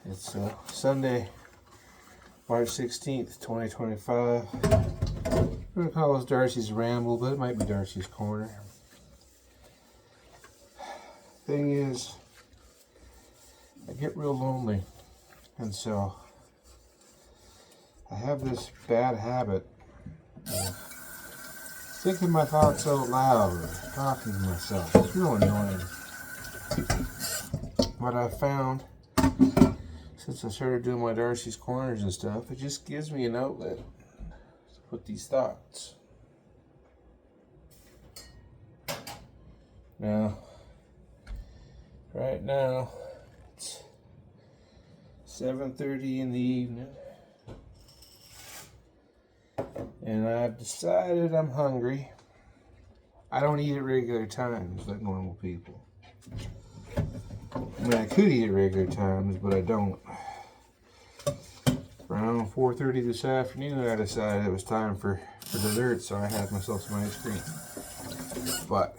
It's Sunday, March 16th, 2025. I'm going to call this Darci's Ramble, but it might be Darci's Corner. Thing is, I get real lonely, and so I have this bad habit of thinking my thoughts out loud or talking to myself. It's real annoying. What I found since I started doing my Darci's Corners and stuff, it just gives me an outlet to put these thoughts. Now, right now, it's 7:30 in the evening, and I've decided I'm hungry. I don't eat at regular times like normal people. I mean, I could eat at regular times, but I don't. Around 4:30 this afternoon, I decided it was time for dessert, so I had myself some ice cream. But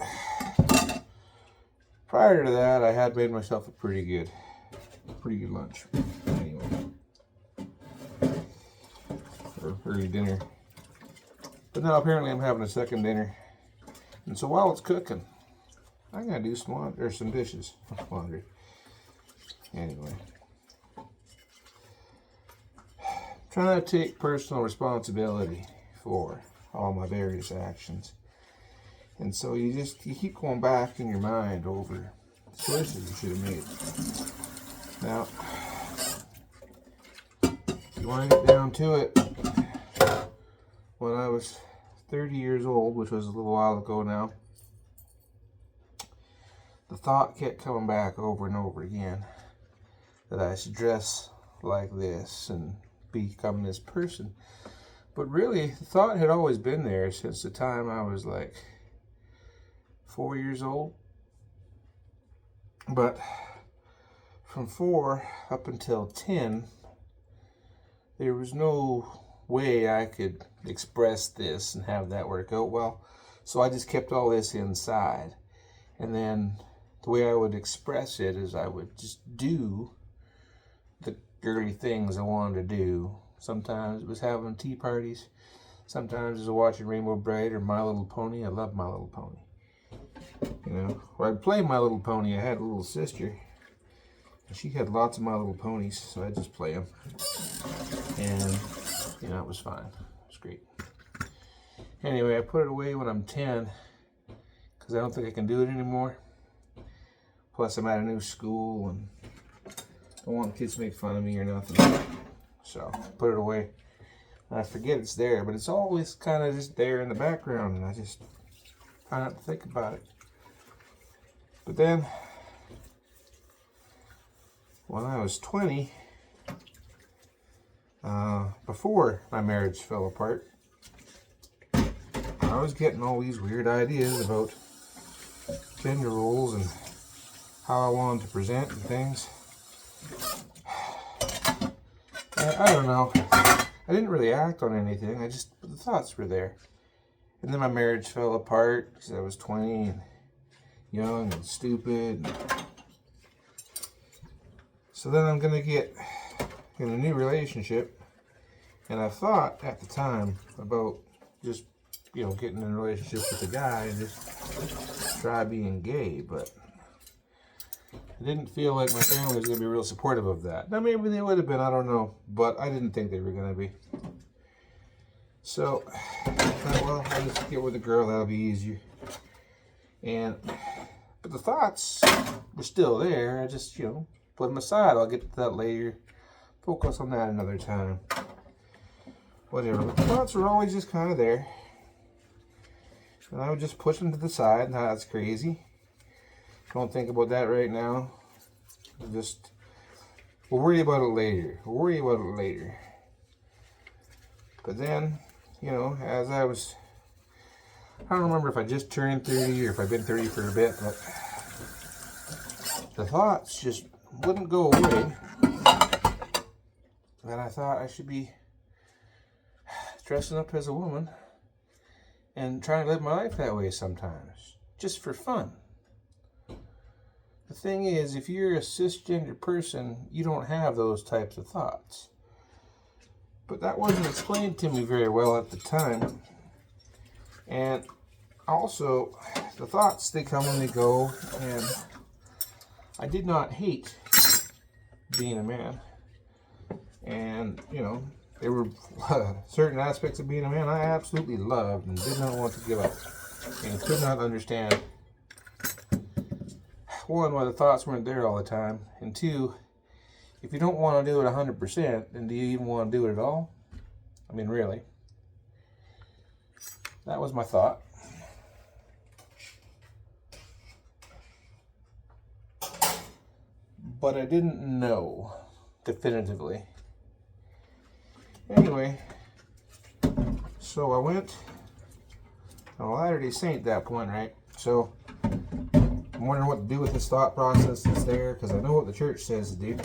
prior to that, I had made myself a pretty good lunch. Anyway, or early dinner. But now apparently I'm having a second dinner, and so while it's cooking, I gotta do some dishes, laundry. Anyway, trying to take personal responsibility for all my various actions, and so you keep going back in your mind over choices you should have made. Now, if you want to get down to it, when I was 30 years old, which was a little while ago now, the thought kept coming back over and over again that I should dress like this and become this person. But really, the thought had always been there since the time I was like 4 years old. But from 4 up until 10, there was no way I could express this and have that work out well. So I just kept all this inside. And then the way I would express it is I would just do the girly things I wanted to do. Sometimes it was having tea parties. Sometimes it was watching Rainbow Bright or My Little Pony. I love My Little Pony. You know, or I'd play My Little Pony. I had a little sister, and she had lots of My Little Ponies, so I'd just play them. And, you know, it was fine. It was great. Anyway, I put it away when I'm 10 because I don't think I can do it anymore. Plus, I'm at a new school and I don't want kids to make fun of me or nothing. So, put it away. And I forget it's there, but it's always kind of just there in the background, and I just try not to think about it. But then, when I was 20, before my marriage fell apart, I was getting all these weird ideas about gender roles and how I wanted to present and things. I don't know. I didn't really act on anything. But the thoughts were there. And then my marriage fell apart because I was 20 and young and stupid. So then I'm going to get in a new relationship. And I thought at the time about just, getting in a relationship with a guy and just try being gay. But I didn't feel like my family was going to be real supportive of that. Now, maybe they would have been, I don't know. But I didn't think they were going to be. So, well, I'll just get with a girl, that'll be easier. But the thoughts were still there. I just, put them aside. I'll get to that later. Focus on that another time. Whatever. But the thoughts were always just kind of there. And I would just push them to the side. Now, that's crazy. Don't think about that right now. We'll worry about it later. But then, as I don't remember if I just turned 30 or if I've been 30 for a bit, but the thoughts just wouldn't go away. And I thought I should be dressing up as a woman and trying to live my life that way sometimes, just for fun. The thing is, if you're a cisgender person, you don't have those types of thoughts. But that wasn't explained to me very well at the time. And also, the thoughts, they come and they go, and I did not hate being a man. And, you know, there were certain aspects of being a man I absolutely loved and did not want to give up. And could not understand, one, why the thoughts weren't there all the time. And two, if you don't want to do it 100%, then do you even want to do it at all? I mean, really. That was my thought. But I didn't know definitively. Anyway, so I went on a Latter-day Saint at that point, right? So I'm wondering what to do with this thought process that's there, because I know what the church says to do,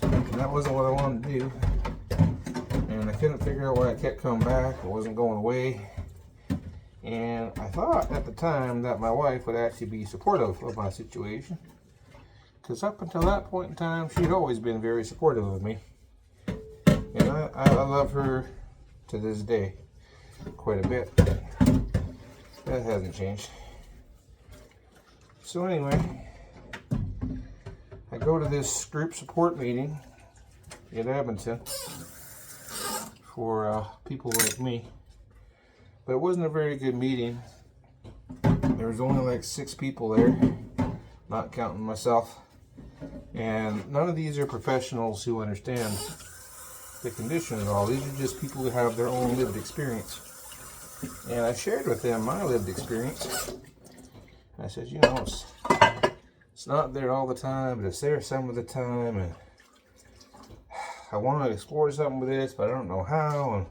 and that wasn't what I wanted to do. And I couldn't figure out why I kept coming back. It wasn't going away. And I thought at the time that my wife would actually be supportive of my situation, because up until that point in time, she'd always been very supportive of me. And I love her to this day quite a bit. That hasn't changed. So anyway, I go to this group support meeting in Edmonton for people like me. But it wasn't a very good meeting. There was only like 6 people there, not counting myself. And none of these are professionals who understand the condition at all. These are just people who have their own lived experience. And I shared with them my lived experience. I said, you know, it's not there all the time, but it's there some of the time. And I want to explore something with this, but I don't know how.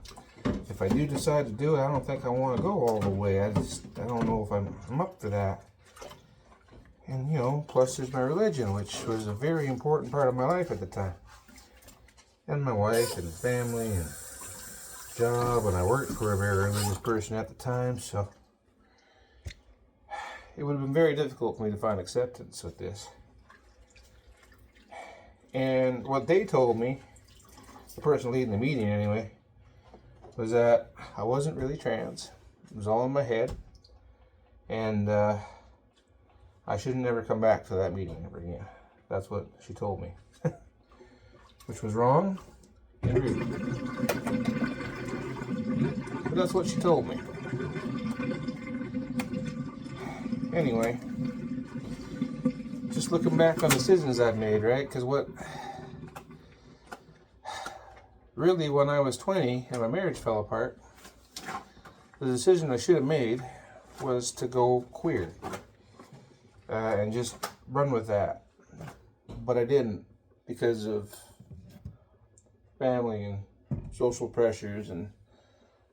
And if I do decide to do it, I don't think I want to go all the way. I don't know if I'm up to that. And, you know, plus there's my religion, which was a very important part of my life at the time. And my wife and family and job, and I worked for a very religious person at the time, so it would have been very difficult for me to find acceptance with this. And what they told me, the person leading the meeting anyway, was that I wasn't really trans. It was all in my head, and I should never come back to that meeting ever again. That's what she told me. Which was wrong and rude. But that's what she told me. Anyway, just looking back on decisions I've made, right? Because really, when I was 20 and my marriage fell apart, the decision I should have made was to go queer and just run with that. But I didn't, because of family and social pressures, and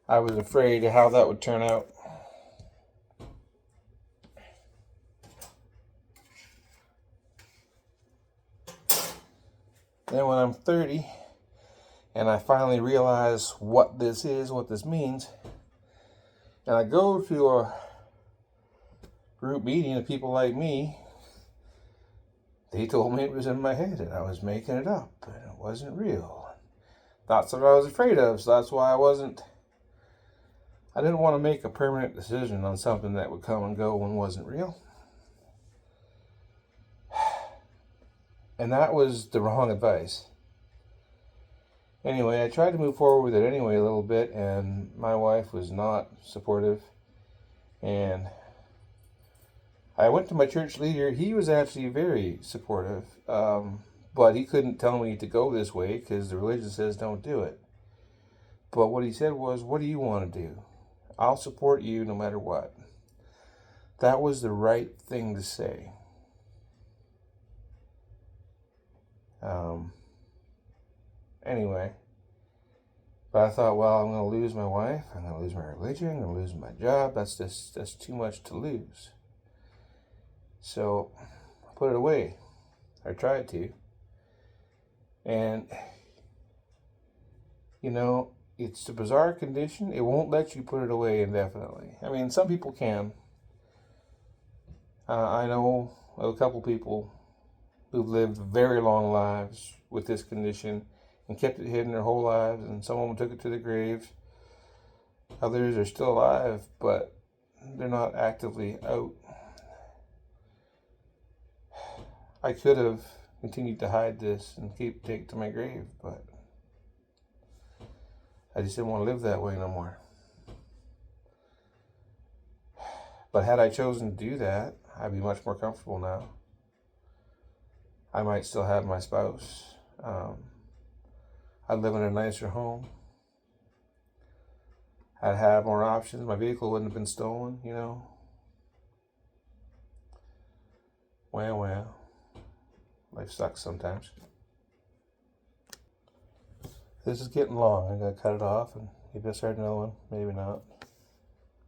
I was afraid of how that would turn out. Then when I'm 30 and I finally realize what this is, what this means, and I go to a group meeting of people like me, they told me it was in my head and I was making it up and it wasn't real. That's what I was afraid of, so that's why I didn't want to make a permanent decision on something that would come and go and wasn't real. And that was the wrong advice. Anyway, I tried to move forward with it anyway a little bit, and my wife was not supportive. And I went to my church leader. He was actually very supportive. But he couldn't tell me to go this way because the religion says don't do it. But what he said was, what do you want to do? I'll support you no matter what. That was the right thing to say. Anyway, but I thought, well, I'm going to lose my wife, I'm going to lose my religion, I'm going to lose my job. That's too much to lose. So I put it away. I tried to. And, you know, it's a bizarre condition. It won't let you put it away indefinitely. I mean, some people can. I know a couple people who've lived very long lives with this condition and kept it hidden their whole lives, and some of them took it to the grave. Others are still alive, but they're not actively out. I could have continued to hide this and take it to my grave, but I just didn't want to live that way no more. But had I chosen to do that, I'd be much more comfortable now. I might still have my spouse. I'd live in a nicer home. I'd have more options. My vehicle wouldn't have been stolen, you know. Well, life sucks sometimes. This is getting long. I gotta cut it off and maybe I'll start another one. Maybe not.